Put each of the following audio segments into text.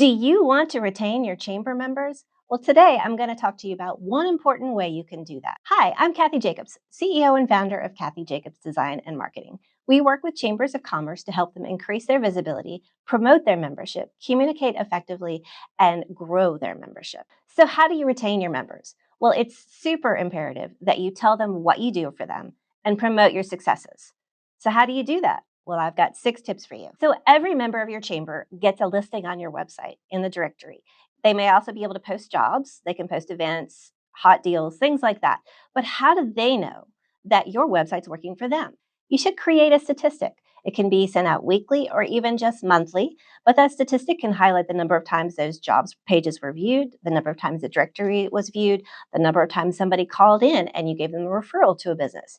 Do you want to retain your chamber members? Well, today I'm going to talk to you about one important way you can do that. Hi, I'm Kathy Jacobs, CEO and founder of Kathy Jacobs Design and Marketing. We work with chambers of commerce to help them increase their visibility, promote their membership, communicate effectively, and grow their membership. So, how do you retain your members? Well, it's super imperative that you tell them what you do for them and promote your successes. So, how do you do that? Well, I've got 6 tips for you. So every member of your chamber gets a listing on your website in the directory. They may also be able to post jobs. They can post events, hot deals, things like that. But how do they know that your website's working for them? You should create a statistic. It can be sent out weekly or even just monthly, but that statistic can highlight the number of times those jobs pages were viewed, the number of times the directory was viewed, the number of times somebody called in and you gave them a referral to a business.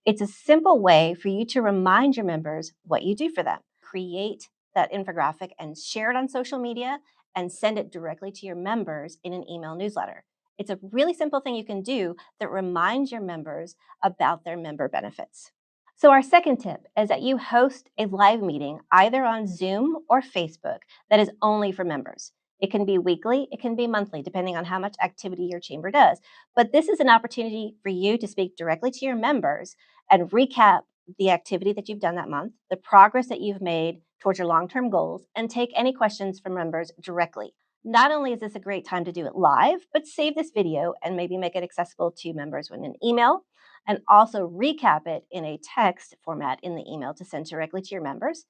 It's a simple way for you to remind your members what you do for them. Create that infographic and share it on social media and send it directly to your members in an email newsletter. It's a really simple thing you can do that reminds your members about their member benefits. So our second tip is that you host a live meeting either on Zoom or Facebook that is only for members. It can be weekly, it can be monthly, depending on how much activity your chamber does. But this is an opportunity for you to speak directly to your members and recap the activity that you've done that month, the progress that you've made towards your long-term goals, and take any questions from members directly. Not only is this a great time to do it live, but save this video and maybe make it accessible to members in an email, and also recap it in a text format in the email to send directly to your members.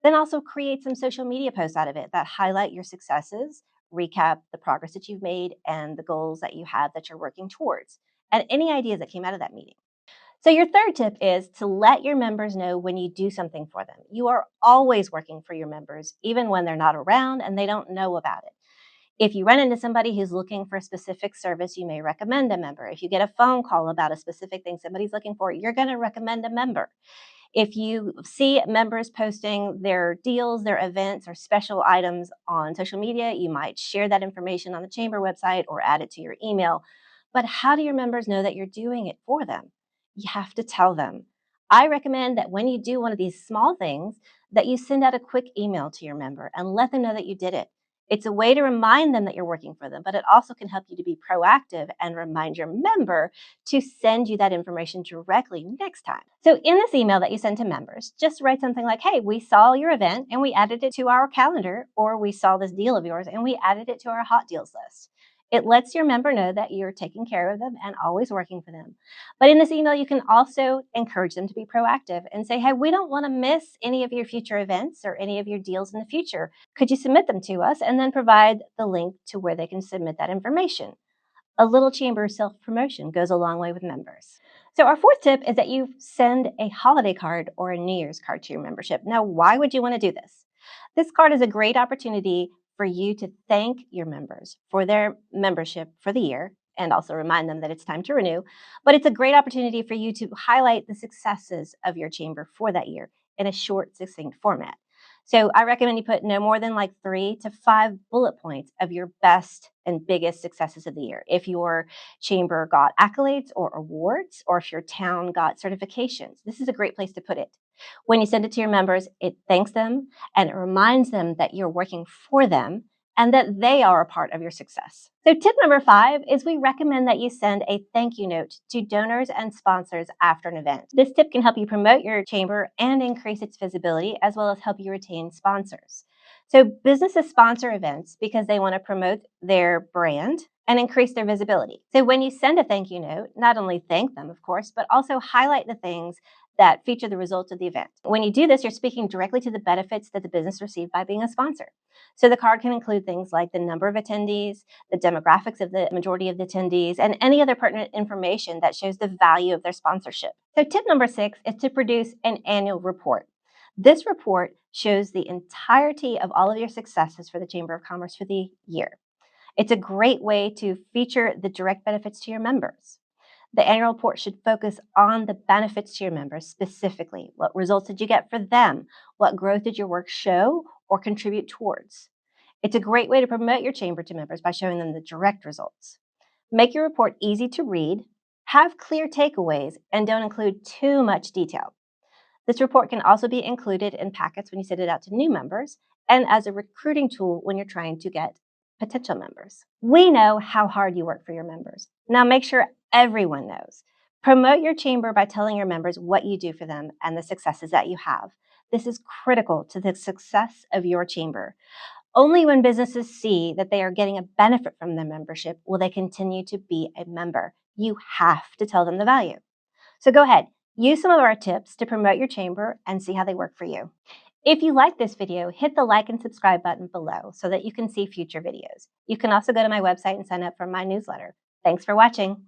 Then also create some social media posts out of it that highlight your successes, recap the progress that you've made, and the goals that you have that you're working towards, and any ideas that came out of that meeting. So your third tip is to let your members know when you do something for them. You are always working for your members, even when they're not around and they don't know about it. If you run into somebody who's looking for a specific service, you may recommend a member. If you get a phone call about a specific thing somebody's looking for, you're going to recommend a member. If you see members posting their deals, their events, or special items on social media, you might share that information on the chamber website or add it to your email. But how do your members know that you're doing it for them? You have to tell them. I recommend that when you do one of these small things, that you send out a quick email to your member and let them know that you did it. It's a way to remind them that you're working for them, but it also can help you to be proactive and remind your member to send you that information directly next time. So in this email that you send to members, just write something like, hey, we saw your event and we added it to our calendar, or we saw this deal of yours and we added it to our hot deals list. It lets your member know that you're taking care of them and always working for them. But in this email, you can also encourage them to be proactive and say, hey, we don't want to miss any of your future events or any of your deals in the future. Could you submit them to us? And then provide the link to where they can submit that information. A little chamber self-promotion goes a long way with members. So our fourth tip is that you send a holiday card or a New Year's card to your membership. Now, why would you want to do this? This card is a great opportunity for you to thank your members for their membership for the year and also remind them that it's time to renew. But it's a great opportunity for you to highlight the successes of your chamber for that year in a short, succinct format. So I recommend you put no more than like 3 to 5 bullet points of your best and biggest successes of the year. If your chamber got accolades or awards, or if your town got certifications, this is a great place to put it. When you send it to your members, it thanks them and it reminds them that you're working for them and that they are a part of your success. So tip number 5 is we recommend that you send a thank you note to donors and sponsors after an event. This tip can help you promote your chamber and increase its visibility, as well as help you retain sponsors. So businesses sponsor events because they want to promote their brand and increase their visibility. So when you send a thank you note, not only thank them, of course, but also highlight the things that feature the results of the event. When you do this, you're speaking directly to the benefits that the business received by being a sponsor. So the card can include things like the number of attendees, the demographics of the majority of the attendees, and any other pertinent information that shows the value of their sponsorship. So tip number 6 is to produce an annual report. This report shows the entirety of all of your successes for the Chamber of Commerce for the year. It's a great way to feature the direct benefits to your members. The annual report should focus on the benefits to your members specifically. What results did you get for them? What growth did your work show or contribute towards? It's a great way to promote your chamber to members by showing them the direct results. Make your report easy to read, have clear takeaways, and don't include too much detail. This report can also be included in packets when you send it out to new members, and as a recruiting tool when you're trying to get potential members. We know how hard you work for your members. Now make sure everyone knows. Promote your chamber by telling your members what you do for them and the successes that you have. This is critical to the success of your chamber. Only when businesses see that they are getting a benefit from their membership will they continue to be a member. You have to tell them the value. So go ahead, use some of our tips to promote your chamber and see how they work for you. If you like this video, hit the like and subscribe button below so that you can see future videos. You can also go to my website and sign up for my newsletter. Thanks for watching.